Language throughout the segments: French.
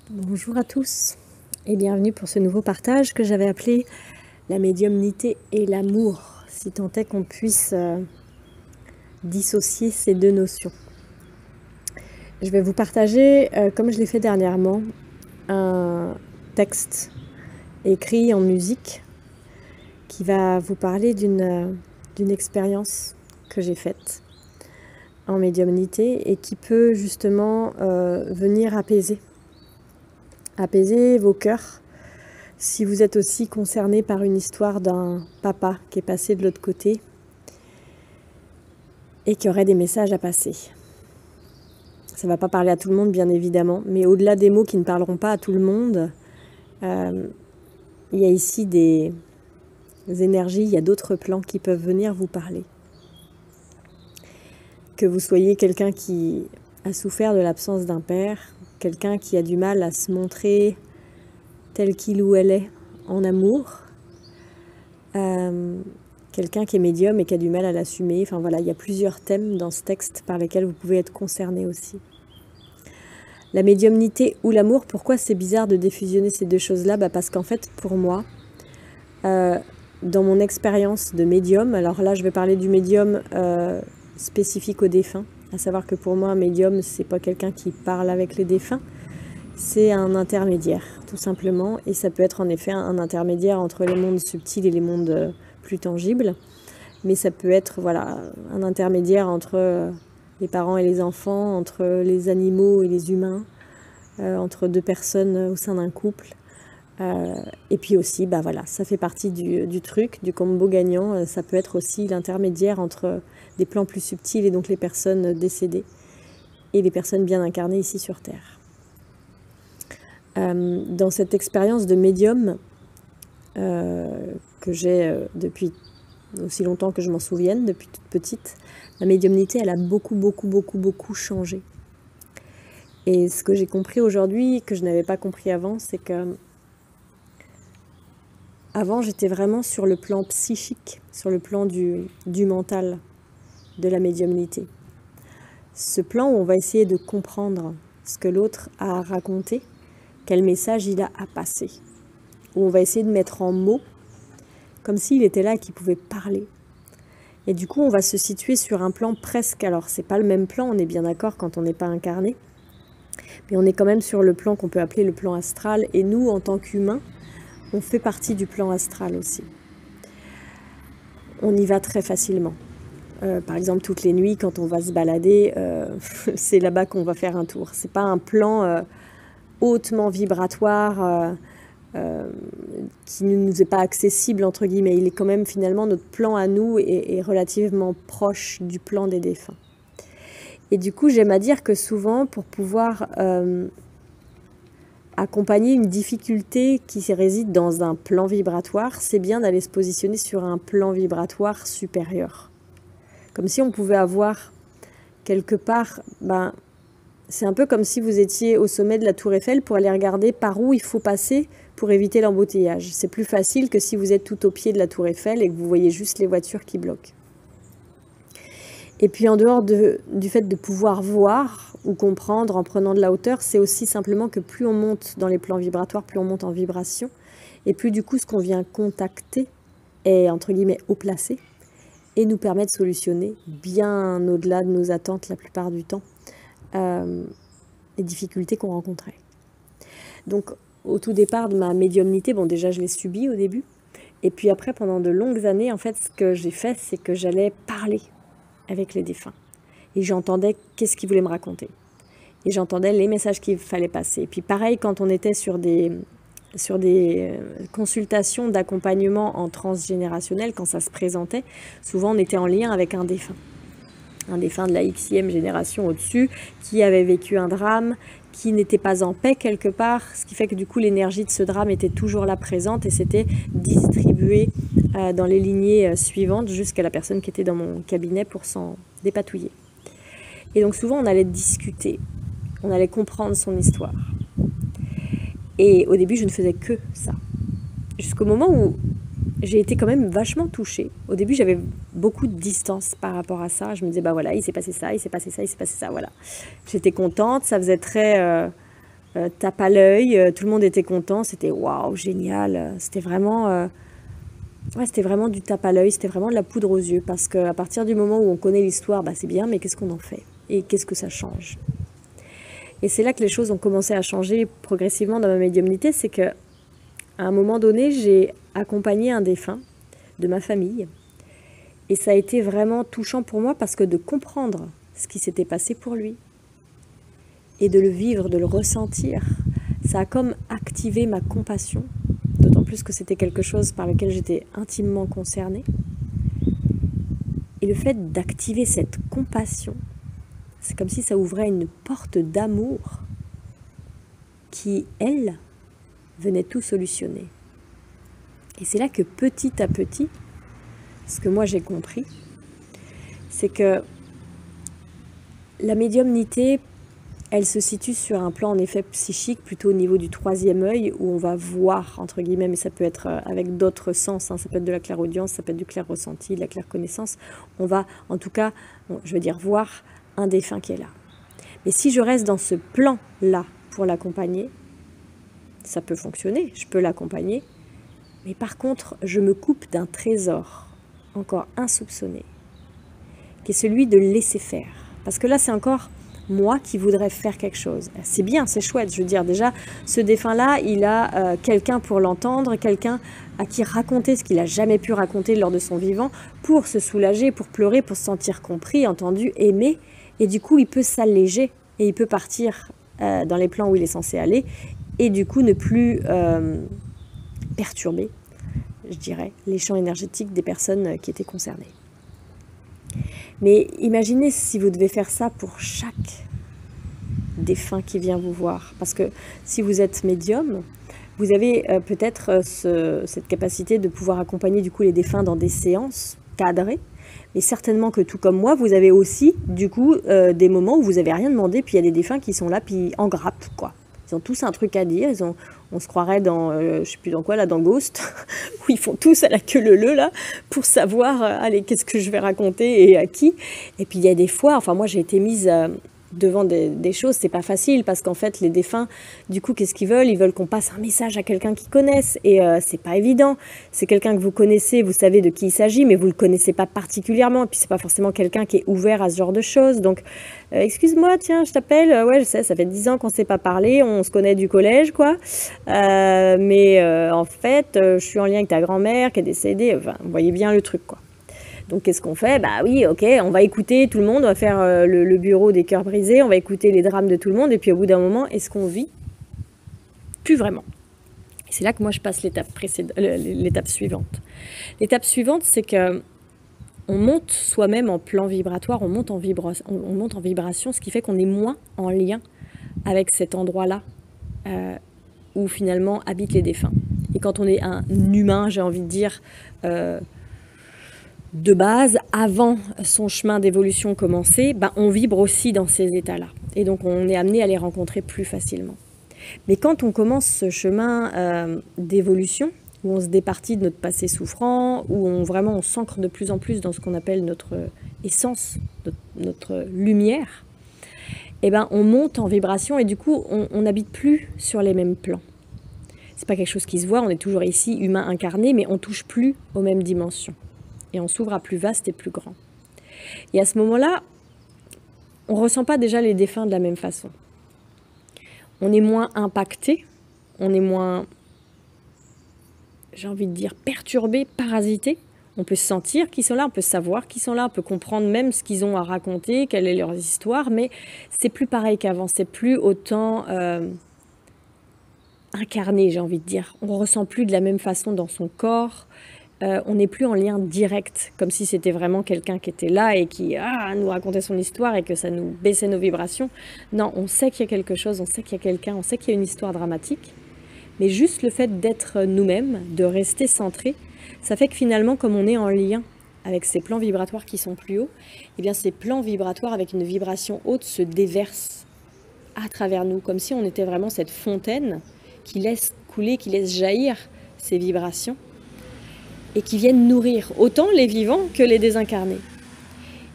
Bonjour à tous et bienvenue pour ce nouveau partage que j'avais appelé la médiumnité et l'amour, si tant est qu'on puisse dissocier ces deux notions. Je vais vous partager, comme je l'ai fait dernièrement, un texte écrit en musique qui va vous parler d'une expérience que j'ai faite en médiumnité et qui peut justement venir apaiser vos cœurs si vous êtes aussi concerné par une histoire d'un papa qui est passé de l'autre côté et qui aurait des messages à passer. Ça ne va pas parler à tout le monde, bien évidemment, mais au-delà des mots qui ne parleront pas à tout le monde, il y a ici des énergies, il y a d'autres plans qui peuvent venir vous parler. Que vous soyez quelqu'un qui a souffert de l'absence d'un père, quelqu'un qui a du mal à se montrer tel qu'il ou elle est en amour, quelqu'un qui est médium et qui a du mal à l'assumer. Enfin voilà, il y a plusieurs thèmes dans ce texte par lesquels vous pouvez être concerné aussi. La médiumnité ou l'amour, pourquoi c'est bizarre de défusionner ces deux choses-là? Parce qu'en fait, pour moi, dans mon expérience de médium, alors là je vais parler du médium spécifique aux défunts, à savoir que pour moi un médium c'est pas quelqu'un qui parle avec les défunts, c'est un intermédiaire tout simplement, et ça peut être en effet un intermédiaire entre les mondes subtils et les mondes plus tangibles, mais ça peut être voilà un intermédiaire entre les parents et les enfants, entre les animaux et les humains, entre deux personnes au sein d'un couple. Et puis aussi, voilà, ça fait partie du truc, du combo gagnant. Ça peut être aussi l'intermédiaire entre des plans plus subtils et donc les personnes décédées et les personnes bien incarnées ici sur Terre. Dans cette expérience de médium que j'ai depuis aussi longtemps que je m'en souvienne, depuis toute petite, la médiumnité, elle a beaucoup changé. Et ce que j'ai compris aujourd'hui, que je n'avais pas compris avant, c'est que avant, j'étais vraiment sur le plan psychique, sur le plan du mental de la médiumnité. Ce plan où on va essayer de comprendre ce que l'autre a raconté, quel message il a à passer. Où on va essayer de mettre en mots, comme s'il était là et qu'il pouvait parler. Et du coup, on va se situer sur un plan presque... Alors, c'est pas le même plan, on est bien d'accord quand on n'est pas incarné. Mais on est quand même sur le plan qu'on peut appeler le plan astral. Et nous, en tant qu'humains, on fait partie du plan astral aussi. On y va très facilement. Par exemple, toutes les nuits, quand on va se balader, c'est là-bas qu'on va faire un tour. C'est pas un plan hautement vibratoire qui ne nous est pas accessible, entre guillemets. Il est quand même, finalement, notre plan à nous est relativement proche du plan des défunts. Et du coup, j'aime à dire que souvent, pour pouvoir accompagner une difficulté qui réside dans un plan vibratoire, c'est bien d'aller se positionner sur un plan vibratoire supérieur. Comme si on pouvait avoir quelque part, c'est un peu comme si vous étiez au sommet de la Tour Eiffel pour aller regarder par où il faut passer pour éviter l'embouteillage. C'est plus facile que si vous êtes tout au pied de la Tour Eiffel et que vous voyez juste les voitures qui bloquent. Et puis en dehors du fait de pouvoir voir ou comprendre en prenant de la hauteur, c'est aussi simplement que plus on monte dans les plans vibratoires, plus on monte en vibration, et plus du coup ce qu'on vient contacter est entre guillemets haut placé, et nous permet de solutionner bien au-delà de nos attentes la plupart du temps les difficultés qu'on rencontrait. Donc au tout départ de ma médiumnité, déjà je l'ai subie au début, et puis après pendant de longues années, en fait ce que j'ai fait, c'est que j'allais parler avec les défunts. Et j'entendais qu'est-ce qu'ils voulaient me raconter. Et j'entendais les messages qu'il fallait passer. Et puis pareil, quand on était sur des consultations d'accompagnement en transgénérationnel, quand ça se présentait, souvent on était en lien avec un défunt de la Xème génération au-dessus, qui avait vécu un drame, qui n'était pas en paix quelque part, ce qui fait que du coup l'énergie de ce drame était toujours là présente et s'était distribuée dans les lignées suivantes jusqu'à la personne qui était dans mon cabinet pour s'en dépatouiller. Et donc souvent on allait discuter, on allait comprendre son histoire. Et au début je ne faisais que ça, jusqu'au moment où j'ai été quand même vachement touchée. Au début, j'avais beaucoup de distance par rapport à ça. Je me disais, voilà, il s'est passé ça, il s'est passé ça, il s'est passé ça, voilà. J'étais contente, ça faisait très tape à l'œil, tout le monde était content, c'était waouh, génial, c'était vraiment du tape à l'œil, c'était vraiment de la poudre aux yeux, parce qu'à partir du moment où on connaît l'histoire, bah, c'est bien, mais qu'est-ce qu'on en fait? Et qu'est-ce que ça change? Et c'est là que les choses ont commencé à changer progressivement dans ma médiumnité, c'est que à un moment donné, j'ai accompagné un défunt de ma famille, et ça a été vraiment touchant pour moi, parce que de comprendre ce qui s'était passé pour lui, et de le vivre, de le ressentir, ça a comme activé ma compassion, d'autant plus que c'était quelque chose par lequel j'étais intimement concernée. Et le fait d'activer cette compassion, c'est comme si ça ouvrait une porte d'amour qui, elle, venait tout solutionner. Et c'est là que petit à petit, ce que moi j'ai compris, c'est que la médiumnité, elle se situe sur un plan en effet psychique, plutôt au niveau du troisième œil, où on va voir, entre guillemets, mais ça peut être avec d'autres sens, hein, ça peut être de la clairaudience, ça peut être du clair ressenti, de la claire connaissance. On va, en tout cas, je veux dire, voir un défunt qui est là. Mais si je reste dans ce plan-là pour l'accompagner, ça peut fonctionner, je peux l'accompagner, mais par contre, je me coupe d'un trésor encore insoupçonné, qui est celui de laisser faire. Parce que là, c'est encore moi qui voudrais faire quelque chose. C'est bien, c'est chouette. Je veux dire, déjà, ce défunt-là, il a quelqu'un pour l'entendre, quelqu'un à qui raconter ce qu'il n'a jamais pu raconter lors de son vivant, pour se soulager, pour pleurer, pour se sentir compris, entendu, aimé. Et du coup, il peut s'alléger et il peut partir dans les plans où il est censé aller, et du coup, ne plus perturber, je dirais, les champs énergétiques des personnes qui étaient concernées. Mais imaginez si vous devez faire ça pour chaque défunt qui vient vous voir. Parce que si vous êtes médium, vous avez peut-être cette capacité de pouvoir accompagner du coup les défunts dans des séances cadrées. Mais certainement que tout comme moi, vous avez aussi du coup des moments où vous n'avez rien demandé, puis il y a des défunts qui sont là, puis en grappe, quoi. Ils ont tous un truc à dire, on se croirait dans, je sais plus dans quoi, là, dans Ghost, où ils font tous à la queue leu là, pour savoir, allez, qu'est-ce que je vais raconter et à qui. Et puis il y a des fois, enfin moi j'ai été mise devant des choses, c'est pas facile, parce qu'en fait les défunts, du coup, qu'est-ce qu'ils veulent? Ils veulent qu'on passe un message à quelqu'un qu'ils connaissent, et c'est pas évident. C'est quelqu'un que vous connaissez, vous savez de qui il s'agit, mais vous le connaissez pas particulièrement, et puis c'est pas forcément quelqu'un qui est ouvert à ce genre de choses. Donc excuse-moi, tiens, je t'appelle, ouais, je sais, ça fait 10 ans qu'on s'est pas parlé, on se connaît du collège, quoi, mais en fait, je suis en lien avec ta grand-mère qui est décédée, enfin, vous voyez bien le truc, quoi. Donc, qu'est-ce qu'on fait? Bah oui, ok, on va écouter tout le monde, on va faire le bureau des cœurs brisés, on va écouter les drames de tout le monde, et puis au bout d'un moment, est-ce qu'on vit? Plus vraiment. Et c'est là que moi, je passe l'étape suivante. L'étape suivante, c'est que on monte soi-même en plan vibratoire, on monte en vibration, ce qui fait qu'on est moins en lien avec cet endroit-là où finalement habitent les défunts. Et quand on est un humain, j'ai envie de dire, de base, avant son chemin d'évolution commencé, ben, on vibre aussi dans ces états-là. Et donc, on est amené à les rencontrer plus facilement. Mais quand on commence ce chemin d'évolution, où on se départit de notre passé souffrant, où on s'ancre de plus en plus dans ce qu'on appelle notre essence, notre lumière, eh ben, on monte en vibration et du coup, on n'habite plus sur les mêmes plans. C'est pas quelque chose qui se voit, on est toujours ici, humain incarné, mais on touche plus aux mêmes dimensions. Et on s'ouvre à plus vaste et plus grand. Et à ce moment-là, on ne ressent pas déjà les défunts de la même façon. On est moins impacté, on est moins, j'ai envie de dire, perturbé, parasité. On peut sentir qu'ils sont là, on peut savoir qu'ils sont là, on peut comprendre même ce qu'ils ont à raconter, quelle est leur histoire, mais c'est plus pareil qu'avant, c'est plus autant incarné, j'ai envie de dire. On ne ressent plus de la même façon dans son corps. On n'est plus en lien direct, comme si c'était vraiment quelqu'un qui était là et qui nous racontait son histoire et que ça nous baissait nos vibrations. Non, on sait qu'il y a quelque chose, on sait qu'il y a quelqu'un, on sait qu'il y a une histoire dramatique. Mais juste le fait d'être nous-mêmes, de rester centré, ça fait que finalement, comme on est en lien avec ces plans vibratoires qui sont plus hauts, eh bien ces plans vibratoires avec une vibration haute se déversent à travers nous, comme si on était vraiment cette fontaine qui laisse couler, qui laisse jaillir ces vibrations, et qui viennent nourrir autant les vivants que les désincarnés.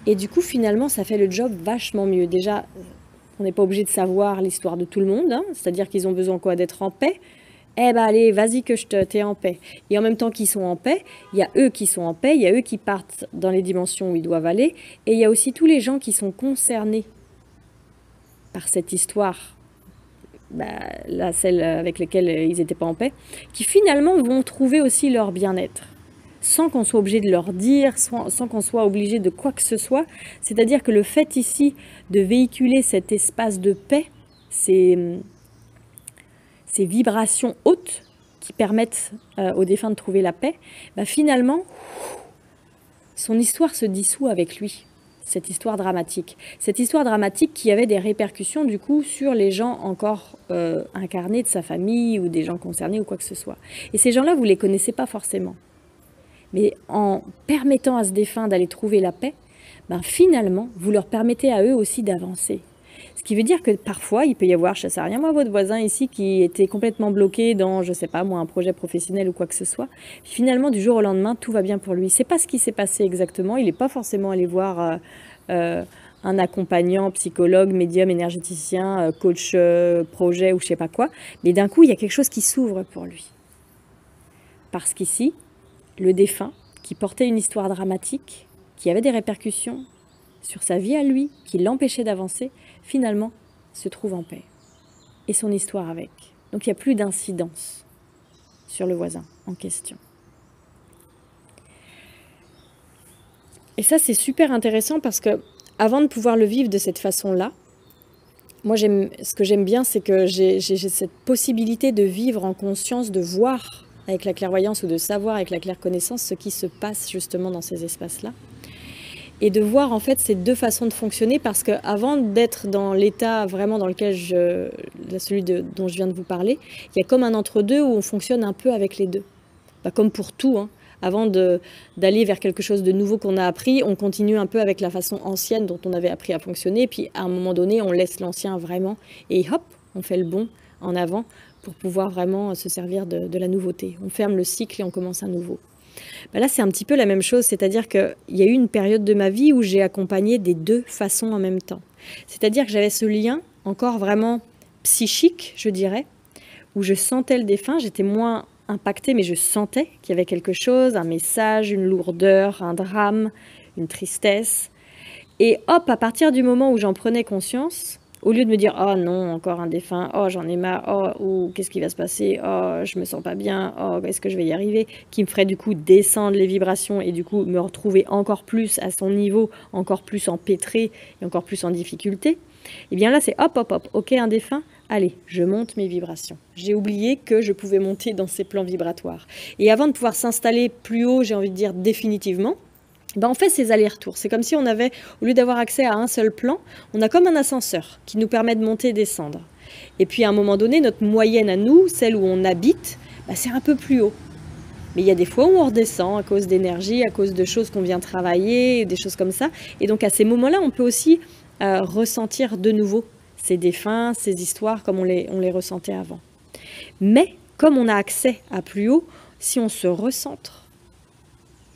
Et du coup, finalement, ça fait le job vachement mieux. Déjà, On n'est pas obligé de savoir l'histoire de tout le monde, hein. C'est-à-dire qu'ils ont besoin quoi, d'être en paix. Eh ben allez, vas-y que t'es en paix. Et en même temps qu'ils sont en paix, il y a eux qui sont en paix, il y a eux qui partent dans les dimensions où ils doivent aller, et il y a aussi tous les gens qui sont concernés par cette histoire, là, celle avec lesquelles ils n'étaient pas en paix, qui finalement vont trouver aussi leur bien-être, sans qu'on soit obligé de leur dire, sans qu'on soit obligé de quoi que ce soit. C'est-à-dire que le fait ici de véhiculer cet espace de paix, ces vibrations hautes qui permettent aux défunts de trouver la paix, finalement, son histoire se dissout avec lui. Cette histoire dramatique. Cette histoire dramatique qui avait des répercussions du coup sur les gens encore incarnés de sa famille ou des gens concernés ou quoi que ce soit. Et ces gens-là, vous ne les connaissez pas forcément. Mais en permettant à ce défunt d'aller trouver la paix, finalement, vous leur permettez à eux aussi d'avancer. Ce qui veut dire que parfois, il peut y avoir, je ne sais rien, moi, votre voisin ici qui était complètement bloqué dans, je ne sais pas, moi, un projet professionnel ou quoi que ce soit. Finalement, du jour au lendemain, tout va bien pour lui. C'est pas ce qui s'est passé exactement. Il n'est pas forcément allé voir un accompagnant, psychologue, médium, énergéticien, coach projet ou je ne sais pas quoi. Mais d'un coup, il y a quelque chose qui s'ouvre pour lui. Parce qu'ici, le défunt, qui portait une histoire dramatique, qui avait des répercussions sur sa vie à lui, qui l'empêchait d'avancer, finalement, se trouve en paix. Et son histoire avec. Donc il n'y a plus d'incidence sur le voisin en question. Et ça, c'est super intéressant parce que avant de pouvoir le vivre de cette façon-là, moi, ce que j'aime bien, c'est que j'ai cette possibilité de vivre en conscience, de voir avec la clairvoyance ou de savoir avec la claire connaissance ce qui se passe justement dans ces espaces-là. Et de voir en fait ces deux façons de fonctionner, parce qu'avant d'être dans l'état vraiment dans lequel celui dont je viens de vous parler, il y a comme un entre-deux où on fonctionne un peu avec les deux. Comme pour tout, hein. Avant d'aller vers quelque chose de nouveau qu'on a appris, on continue un peu avec la façon ancienne dont on avait appris à fonctionner, puis à un moment donné, on laisse l'ancien vraiment, et hop, on fait le bon en avant pour pouvoir vraiment se servir de la nouveauté. On ferme le cycle et on commence à nouveau. Là, c'est un petit peu la même chose, c'est-à-dire qu'il y a eu une période de ma vie où j'ai accompagné des deux façons en même temps. C'est-à-dire que j'avais ce lien encore vraiment psychique, je dirais, où je sentais le défunt, j'étais moins impactée, mais je sentais qu'il y avait quelque chose, un message, une lourdeur, un drame, une tristesse. Et hop, à partir du moment où j'en prenais conscience, au lieu de me dire « Oh non, encore un défunt, oh j'en ai marre, oh ou qu'est-ce qui va se passer, oh je me sens pas bien, oh est-ce que je vais y arriver ?» qui me ferait du coup descendre les vibrations et du coup me retrouver encore plus à son niveau, encore plus empêtré et encore plus en difficulté. Et bien là c'est hop, hop, hop, ok un défunt, allez, je monte mes vibrations. J'ai oublié que je pouvais monter dans ces plans vibratoires. Et avant de pouvoir s'installer plus haut, j'ai envie de dire définitivement, on fait ces allers-retours. C'est comme si on avait, au lieu d'avoir accès à un seul plan, on a comme un ascenseur qui nous permet de monter et descendre. Et puis à un moment donné, notre moyenne à nous, celle où on habite, c'est un peu plus haut. Mais il y a des fois où on redescend à cause d'énergie, à cause de choses qu'on vient travailler, des choses comme ça. Et donc à ces moments-là, on peut aussi ressentir de nouveau ces défunts, ces histoires comme on les ressentait avant. Mais comme on a accès à plus haut, si on se recentre,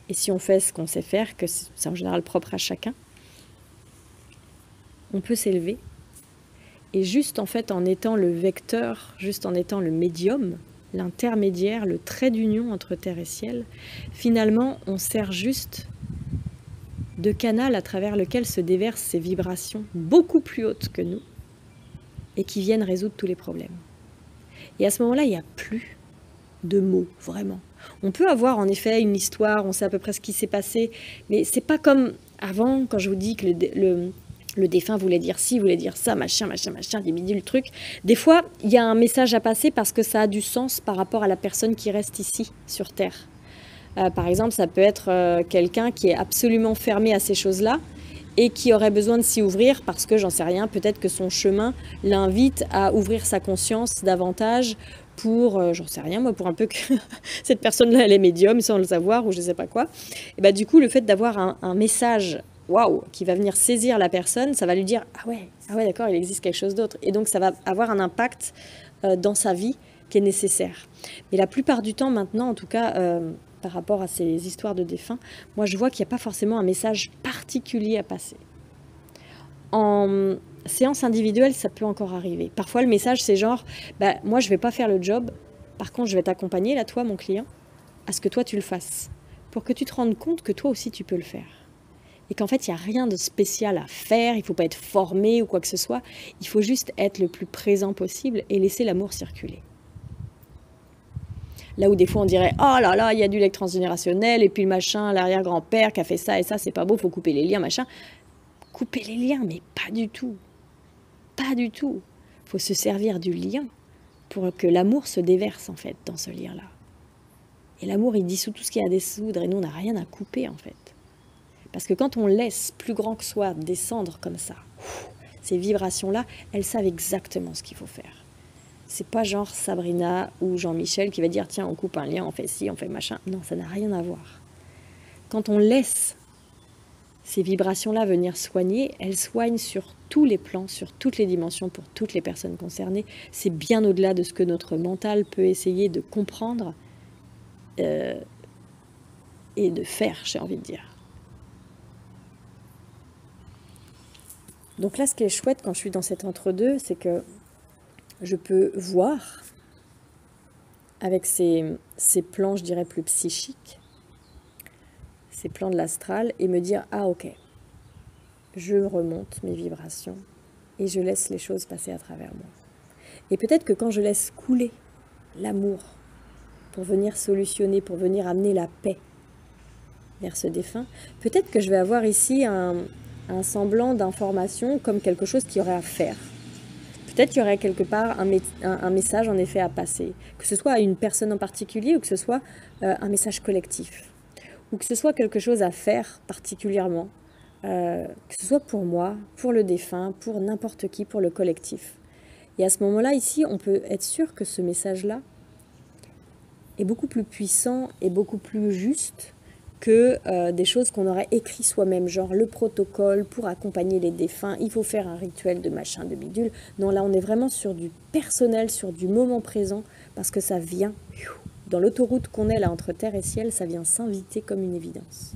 et si on fait ce qu'on sait faire, que c'est en général propre à chacun, on peut s'élever. Et juste en fait, en étant le vecteur, juste en étant le médium, l'intermédiaire, le trait d'union entre terre et ciel, finalement, on sert juste de canal à travers lequel se déversent ces vibrations beaucoup plus hautes que nous et qui viennent résoudre tous les problèmes. Et à ce moment-là, il n'y a plus de mots, vraiment. On peut avoir en effet une histoire, on sait à peu près ce qui s'est passé, mais c'est pas comme avant, quand je vous dis que le défunt voulait dire ci, voulait dire ça, machin, des bidules, le truc. Des fois, il y a un message à passer parce que ça a du sens par rapport à la personne qui reste ici, sur Terre. Par exemple, ça peut être quelqu'un qui est absolument fermé à ces choses-là et qui aurait besoin de s'y ouvrir parce que, j'en sais rien, peut-être que son chemin l'invite à ouvrir sa conscience davantage pour, j'en sais rien moi, pour un peu que cette personne-là, elle est médium sans le savoir ou je sais pas quoi. Et du coup, le fait d'avoir un message, waouh, qui va venir saisir la personne, ça va lui dire ah ouais d'accord, il existe quelque chose d'autre. Et donc, ça va avoir un impact dans sa vie qui est nécessaire. Mais la plupart du temps maintenant, en tout cas, par rapport à ces histoires de défunts, moi je vois qu'il n'y a pas forcément un message particulier à passer. En séance individuelle, ça peut encore arriver. Parfois, le message, c'est genre, bah, moi, je vais pas faire le job. Par contre, je vais t'accompagner, là, toi, mon client, à ce que toi, tu le fasses. Pour que tu te rendes compte que toi aussi, tu peux le faire. Et qu'en fait, il n'y a rien de spécial à faire. Il ne faut pas être formé ou quoi que ce soit. Il faut juste être le plus présent possible et laisser l'amour circuler. Là où des fois, on dirait, oh là là, il y a du lait transgénérationnel, et puis le machin, l'arrière-grand-père qui a fait ça et ça, c'est pas beau, il faut couper les liens, machin. Couper les liens, mais pas du tout. Pas du tout. Il faut se servir du lien pour que l'amour se déverse, en fait, dans ce lien-là. Et l'amour, il dissout tout ce qu'il y a à dissoudre, et nous, on n'a rien à couper, en fait. Parce que quand on laisse plus grand que soi descendre comme ça, ces vibrations-là, elles savent exactement ce qu'il faut faire. C'est pas genre Sabrina ou Jean-Michel qui va dire tiens, on coupe un lien, on fait ci, on fait machin. Non, ça n'a rien à voir. Quand on laisse ces vibrations-là venir soigner, elles soignent sur tous les plans, sur toutes les dimensions, pour toutes les personnes concernées. C'est bien au-delà de ce que notre mental peut essayer de comprendre et de faire, j'ai envie de dire. Donc là, ce qui est chouette quand je suis dans cet entre-deux, c'est que je peux voir avec ces plans, je dirais, plus psychiques, ces plans de l'astral, et me dire, ah ok, je remonte mes vibrations et je laisse les choses passer à travers moi. Et peut-être que quand je laisse couler l'amour pour venir solutionner, pour venir amener la paix vers ce défunt, peut-être que je vais avoir ici un semblant d'information comme quelque chose qu'il y aurait à faire. Peut-être qu'il y aurait quelque part un message en effet à passer, que ce soit à une personne en particulier ou que ce soit un message collectif, ou que ce soit quelque chose à faire particulièrement, que ce soit pour moi, pour le défunt, pour n'importe qui, pour le collectif. Et à ce moment-là, ici, on peut être sûr que ce message-là est beaucoup plus puissant et beaucoup plus juste que des choses qu'on aurait écrit soi-même, genre le protocole pour accompagner les défunts, il faut faire un rituel de machin, de bidule. Non, là on est vraiment sur du personnel, sur du moment présent, parce que ça vient, dans l'autoroute qu'on est là entre terre et ciel, ça vient s'inviter comme une évidence.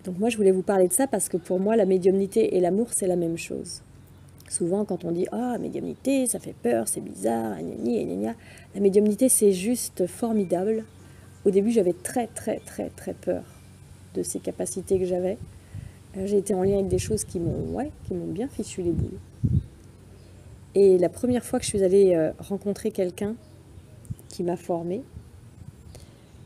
Donc moi je voulais vous parler de ça parce que pour moi la médiumnité et l'amour c'est la même chose. Souvent, quand on dit « Ah, médiumnité, ça fait peur, c'est bizarre, gna gna gna », la médiumnité, c'est juste formidable. Au début, j'avais très peur de ces capacités que j'avais. J'ai été en lien avec des choses qui m'ont bien fichu les boules. Et la première fois que je suis allée rencontrer quelqu'un qui m'a formée,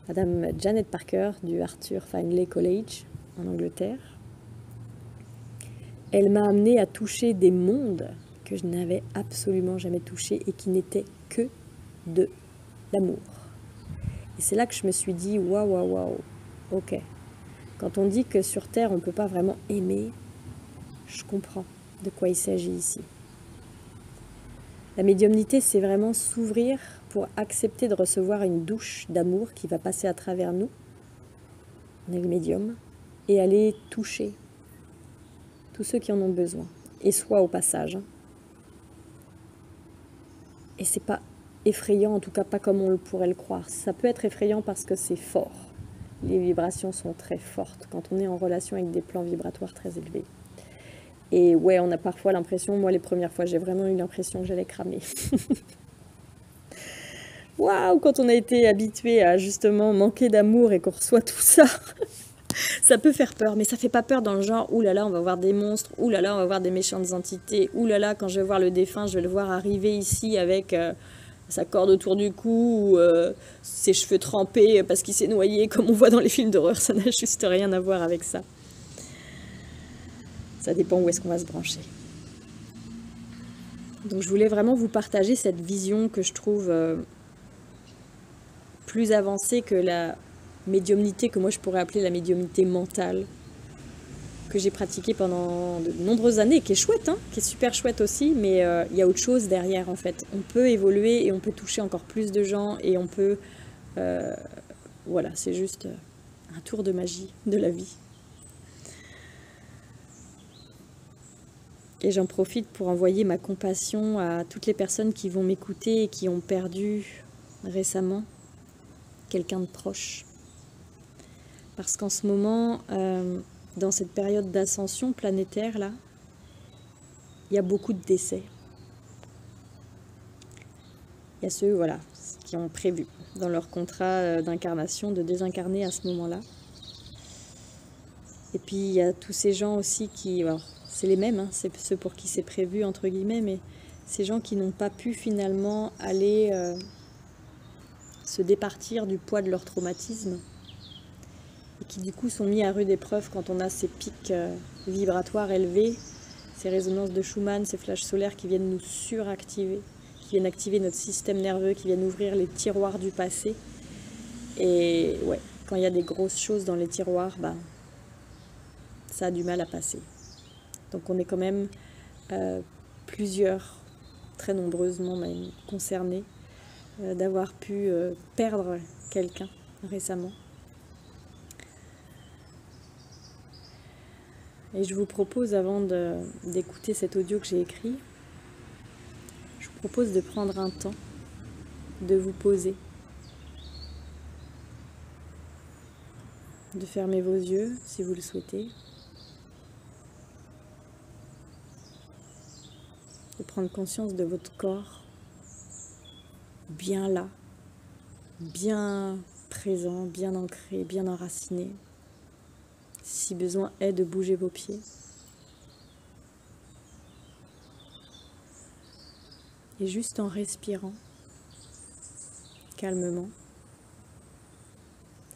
Madame Janet Parker du Arthur Findlay College en Angleterre, elle m'a amenée à toucher des mondes que je n'avais absolument jamais touchés et qui n'étaient que de l'amour. Et c'est là que je me suis dit, waouh, ok. Quand on dit que sur Terre, on ne peut pas vraiment aimer, je comprends de quoi il s'agit ici. La médiumnité, c'est vraiment s'ouvrir pour accepter de recevoir une douche d'amour qui va passer à travers nous, on est le médium, et aller toucher tous ceux qui en ont besoin, et soit au passage. Et c'est pas effrayant, en tout cas pas comme on pourrait le croire. Ça peut être effrayant parce que c'est fort. Les vibrations sont très fortes quand on est en relation avec des plans vibratoires très élevés. Et ouais, on a parfois l'impression, moi les premières fois, j'ai vraiment eu l'impression que j'allais cramer. Waouh, quand on a été habitué à justement manquer d'amour et qu'on reçoit tout ça, ça peut faire peur, mais ça fait pas peur dans le genre, oulala, on va voir des monstres, oulala, on va voir des méchantes entités, oulala, quand je vais voir le défunt, je vais le voir arriver ici avec sa corde autour du cou, ou ses cheveux trempés parce qu'il s'est noyé, comme on voit dans les films d'horreur. Ça n'a juste rien à voir avec ça. Ça dépend où est-ce qu'on va se brancher. Donc je voulais vraiment vous partager cette vision que je trouve plus avancée que la médiumnité que moi je pourrais appeler la médiumnité mentale, que j'ai pratiquée pendant de nombreuses années, qui est chouette, hein, qui est super chouette aussi, mais il y a autre chose derrière en fait. On peut évoluer et on peut toucher encore plus de gens et on peut... voilà, c'est juste un tour de magie de la vie. Et j'en profite pour envoyer ma compassion à toutes les personnes qui vont m'écouter et qui ont perdu récemment quelqu'un de proche. Parce qu'en ce moment, dans cette période d'ascension planétaire là, il y a beaucoup de décès. Il y a ceux voilà, qui ont prévu dans leur contrat d'incarnation de désincarner à ce moment-là. Et puis il y a tous ces gens aussi qui, alors c'est les mêmes, hein, c'est ceux pour qui c'est prévu entre guillemets, mais ces gens qui n'ont pas pu finalement aller se départir du poids de leur traumatisme et qui du coup sont mis à rude épreuve quand on a ces pics vibratoires élevés, ces résonances de Schumann, ces flashs solaires qui viennent nous suractiver, qui viennent activer notre système nerveux, qui viennent ouvrir les tiroirs du passé. Et ouais, quand il y a des grosses choses dans les tiroirs, bah, ça a du mal à passer. Donc on est quand même plusieurs, très nombreusement même, concernés d'avoir pu perdre quelqu'un récemment. Et je vous propose, avant d'écouter cet audio que j'ai écrit, je vous propose de prendre un temps, de vous poser, de fermer vos yeux si vous le souhaitez, de prendre conscience de votre corps, bien là, bien présent, bien ancré, bien enraciné. Si besoin est de bouger vos pieds. Et juste en respirant calmement,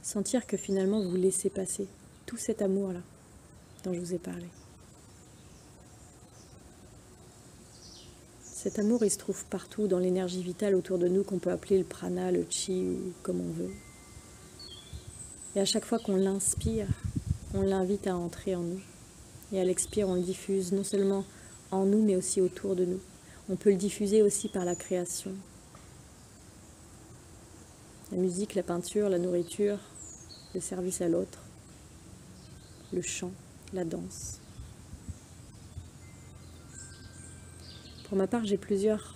sentir que finalement vous laissez passer tout cet amour-là dont je vous ai parlé. Cet amour, il se trouve partout dans l'énergie vitale autour de nous qu'on peut appeler le prana, le chi ou comme on veut. Et à chaque fois qu'on l'inspire, on l'invite à entrer en nous. Et à l'expire, on le diffuse non seulement en nous, mais aussi autour de nous. On peut le diffuser aussi par la création. La musique, la peinture, la nourriture, le service à l'autre, le chant, la danse. Pour ma part, j'ai plusieurs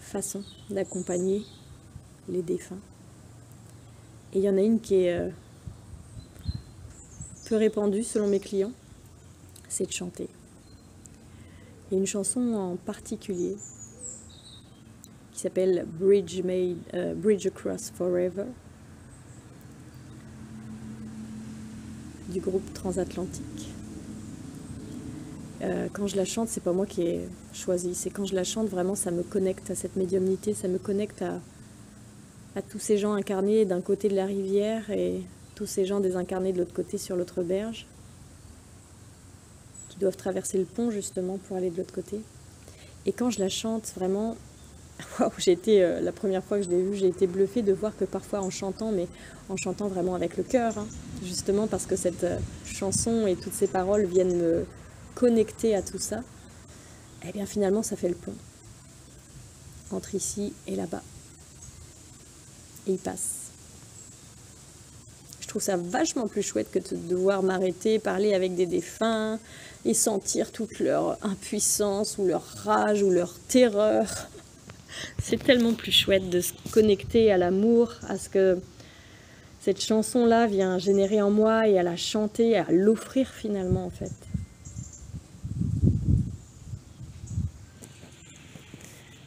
façons d'accompagner les défunts. Et il y en a une qui est peu répandue selon mes clients, c'est de chanter. Il y a une chanson en particulier qui s'appelle Bridge Across Forever du groupe Transatlantique. Quand je la chante, c'est pas moi qui ai choisi, c'est quand je la chante, vraiment ça me connecte à cette médiumnité, ça me connecte à tous ces gens incarnés d'un côté de la rivière et tous ces gens désincarnés de l'autre côté sur l'autre berge, qui doivent traverser le pont justement pour aller de l'autre côté. Et quand je la chante, vraiment, wow, la première fois que je l'ai vue, j'ai été bluffée de voir que parfois en chantant, mais en chantant vraiment avec le cœur, hein, justement parce que cette chanson et toutes ces paroles viennent me connecter à tout ça, et bien finalement ça fait le pont entre ici et là-bas. Et il passe. Je trouve ça vachement plus chouette que de devoir m'arrêter, parler avec des défunts et sentir toute leur impuissance ou leur rage ou leur terreur. C'est tellement plus chouette de se connecter à l'amour, à ce que cette chanson-là vient générer en moi et à la chanter, à l'offrir finalement en fait.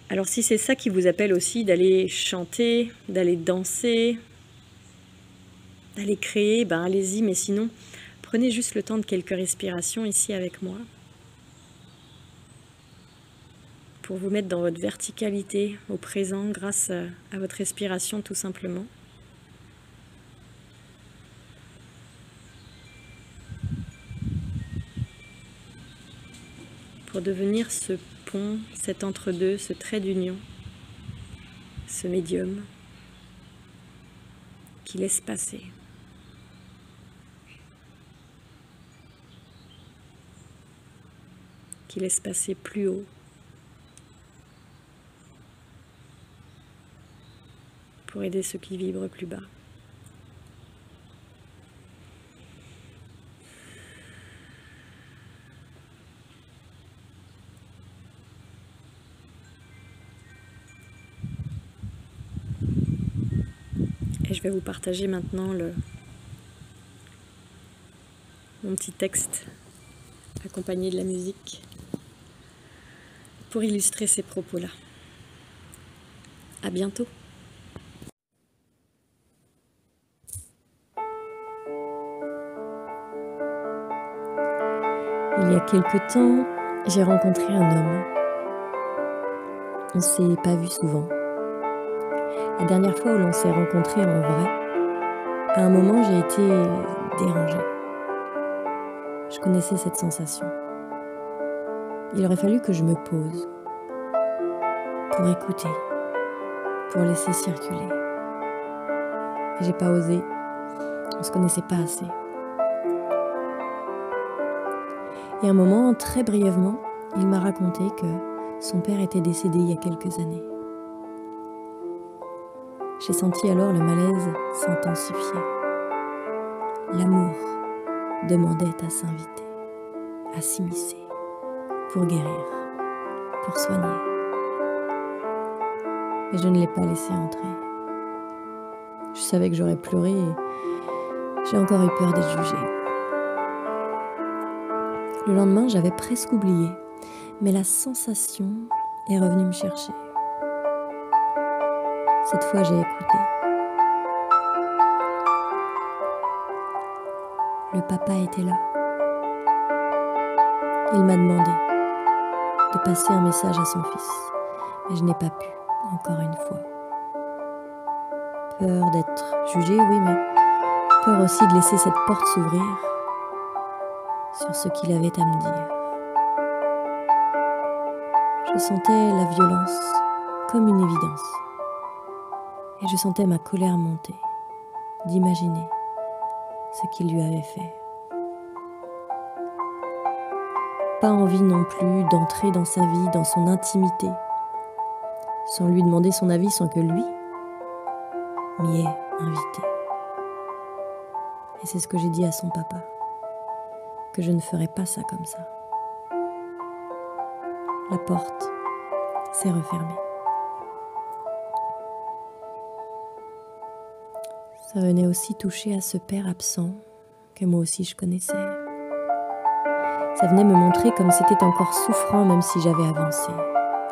Alors si c'est ça qui vous appelle aussi d'aller chanter, d'aller danser, d'aller créer, ben allez-y, mais sinon, prenez juste le temps de quelques respirations ici avec moi pour vous mettre dans votre verticalité au présent grâce à votre respiration tout simplement. Pour devenir ce pont, cet entre-deux, ce trait d'union, ce médium qui laisse passer. Qui laisse passer plus haut. Pour aider ceux qui vibrent plus bas. Et je vais vous partager maintenant mon petit texte accompagné de la musique pour illustrer ces propos-là. À bientôt. Il y a quelque temps, j'ai rencontré un homme. On s'est pas vu souvent. La dernière fois où l'on s'est rencontrés en vrai, à un moment j'ai été dérangée. Je connaissais cette sensation. Il aurait fallu que je me pose pour écouter, pour laisser circuler. Et j'ai pas osé. On se connaissait pas assez. Et à un moment, très brièvement, il m'a raconté que son père était décédé il y a quelques années. J'ai senti alors le malaise s'intensifier. L'amour demandait à s'inviter, à s'immiscer, pour guérir, pour soigner. Mais je ne l'ai pas laissé entrer. Je savais que j'aurais pleuré et j'ai encore eu peur d'être jugée. Le lendemain, j'avais presque oublié, mais la sensation est revenue me chercher. Cette fois, j'ai écouté. Le papa était là. Il m'a demandé de passer un message à son fils, mais je n'ai pas pu, encore une fois. Peur d'être jugée, oui, mais peur aussi de laisser cette porte s'ouvrir sur ce qu'il avait à me dire. Je sentais la violence comme une évidence. Et je sentais ma colère monter, d'imaginer ce qu'il lui avait fait. Pas envie non plus d'entrer dans sa vie, dans son intimité, sans lui demander son avis, sans que lui m'y ait invité. Et c'est ce que j'ai dit à son papa, que je ne ferais pas ça comme ça. La porte s'est refermée. Ça venait aussi toucher à ce père absent que moi aussi je connaissais. Ça venait me montrer comme c'était encore souffrant même si j'avais avancé.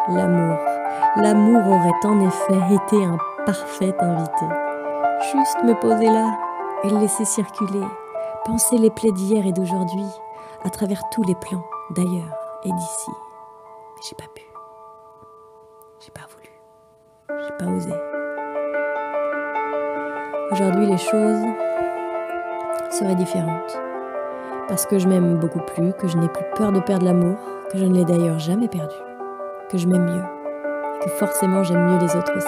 L'amour aurait en effet été un parfait invité. Juste me poser là et le laisser circuler, penser les plaies d'hier et d'aujourd'hui, à travers tous les plans d'ailleurs et d'ici. Mais j'ai pas pu. J'ai pas voulu. J'ai pas osé. Aujourd'hui, les choses seraient différentes. Parce que je m'aime beaucoup plus, que je n'ai plus peur de perdre l'amour, que je ne l'ai d'ailleurs jamais perdu, que je m'aime mieux, et que forcément j'aime mieux les autres aussi.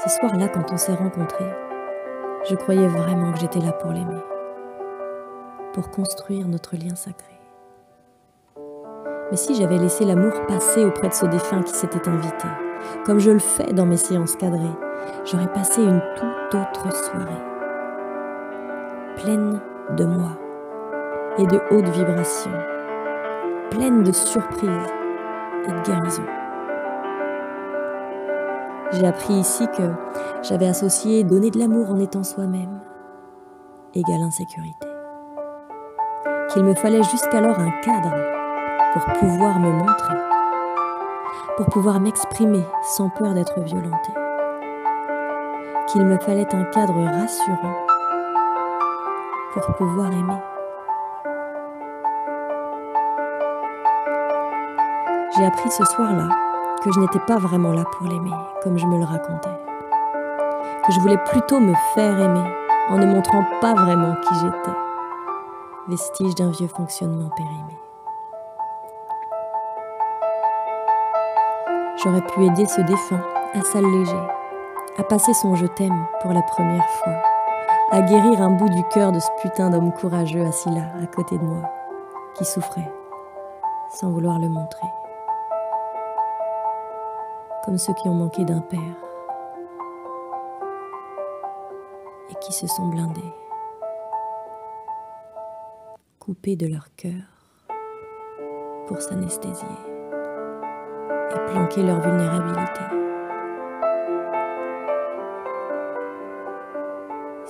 Ce soir-là, quand on s'est rencontrés, je croyais vraiment que j'étais là pour l'aimer, pour construire notre lien sacré. Mais si j'avais laissé l'amour passer auprès de ce défunt qui s'était invité, comme je le fais dans mes séances cadrées, j'aurais passé une toute autre soirée, pleine de moi et de hautes vibrations, pleine de surprises et de guérison. J'ai appris ici que j'avais associé donner de l'amour en étant soi-même égale insécurité, qu'il me fallait jusqu'alors un cadre pour pouvoir me montrer, pour pouvoir m'exprimer sans peur d'être violentée, qu'il me fallait un cadre rassurant pour pouvoir aimer. J'ai appris ce soir-là que je n'étais pas vraiment là pour l'aimer, comme je me le racontais. Que je voulais plutôt me faire aimer, en ne montrant pas vraiment qui j'étais. Vestige d'un vieux fonctionnement périmé. J'aurais pu aider ce défunt à s'alléger, à passer son je t'aime pour la première fois, à guérir un bout du cœur de ce putain d'homme courageux assis là, à côté de moi, qui souffrait, sans vouloir le montrer. Comme ceux qui ont manqué d'un père et qui se sont blindés, coupés de leur cœur pour s'anesthésier et planquer leur vulnérabilité.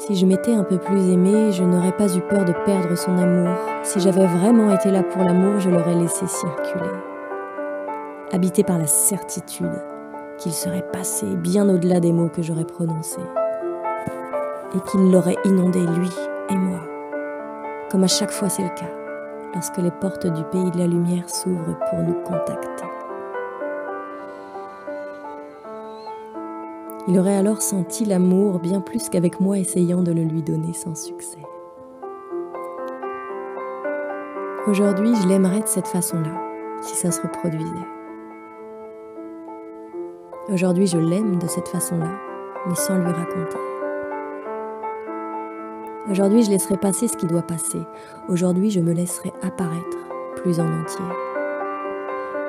Si je m'étais un peu plus aimée, je n'aurais pas eu peur de perdre son amour. Si j'avais vraiment été là pour l'amour, je l'aurais laissé circuler. Habité par la certitude qu'il serait passé bien au-delà des mots que j'aurais prononcés. Et qu'il l'aurait inondé, lui et moi. Comme à chaque fois c'est le cas, lorsque les portes du pays de la lumière s'ouvrent pour nous contacter. Il aurait alors senti l'amour bien plus qu'avec moi essayant de le lui donner sans succès. Aujourd'hui, je l'aimerais de cette façon-là, si ça se reproduisait. Aujourd'hui, je l'aime de cette façon-là, mais sans lui raconter. Aujourd'hui, je laisserai passer ce qui doit passer. Aujourd'hui, je me laisserai apparaître plus en entier.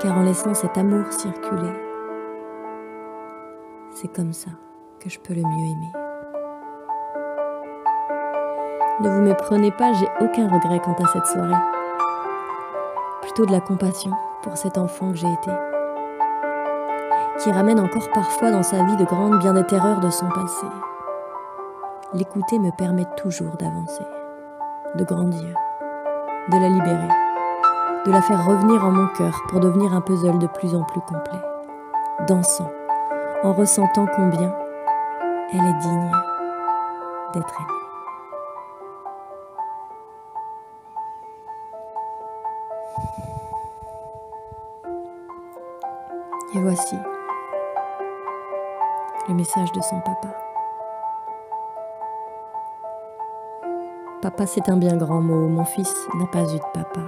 Car en laissant cet amour circuler, c'est comme ça que je peux le mieux aimer. Ne vous méprenez pas, j'ai aucun regret quant à cette soirée. Plutôt de la compassion pour cet enfant que j'ai été, qui ramène encore parfois dans sa vie de grandes bien des terreurs de son passé. L'écouter me permet toujours d'avancer, de grandir, de la libérer, de la faire revenir en mon cœur pour devenir un puzzle de plus en plus complet, dansant, en ressentant combien elle est digne d'être aimée. Et voici le message de son papa. Papa, c'est un bien grand mot. Mon fils n'a pas eu de papa.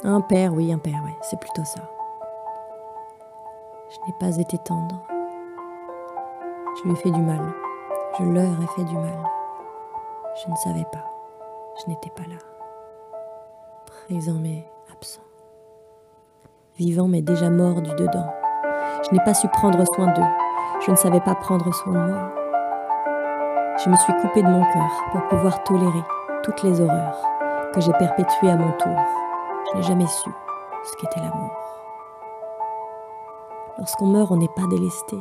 Un père, oui, c'est plutôt ça. Je n'ai pas été tendre. Je lui ai fait du mal. Je leur ai fait du mal. Je ne savais pas. Je n'étais pas là. Présent mais absent. Vivant mais déjà mort du dedans. Je n'ai pas su prendre soin d'eux. Je ne savais pas prendre soin de moi. Je me suis coupée de mon cœur pour pouvoir tolérer toutes les horreurs que j'ai perpétuées à mon tour. Je n'ai jamais su ce qu'était l'amour. Lorsqu'on meurt, on n'est pas délesté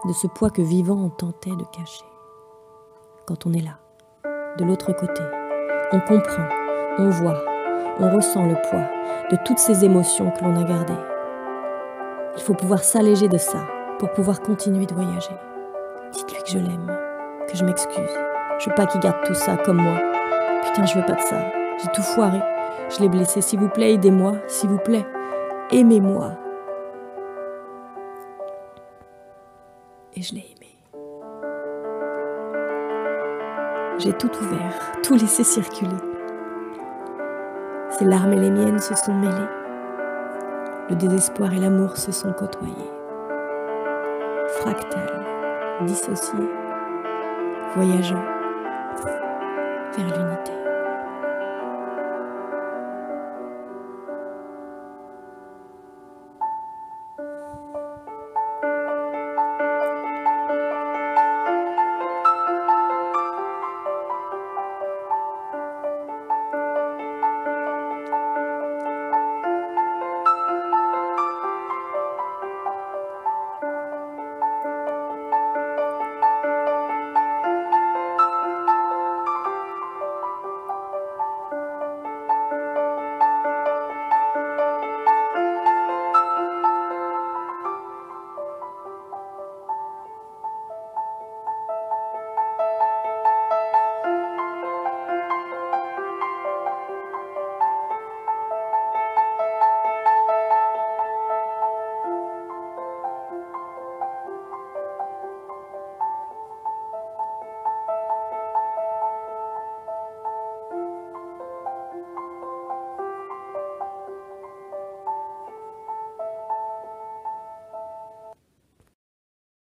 de ce poids que vivant on tentait de cacher. Quand on est là, de l'autre côté, on comprend, on voit, on ressent le poids de toutes ces émotions que l'on a gardées. Il faut pouvoir s'alléger de ça pour pouvoir continuer de voyager. Dites-lui que je l'aime, que je m'excuse. Je veux pas qu'il garde tout ça comme moi. Putain, je veux pas de ça. J'ai tout foiré. Je l'ai blessé. S'il vous plaît, aidez-moi. S'il vous plaît, aimez-moi. Et je l'ai aimé. J'ai tout ouvert, tout laissé circuler. Ses larmes et les miennes se sont mêlées. Le désespoir et l'amour se sont côtoyés. Fractales, dissociés, voyageant vers l'unité.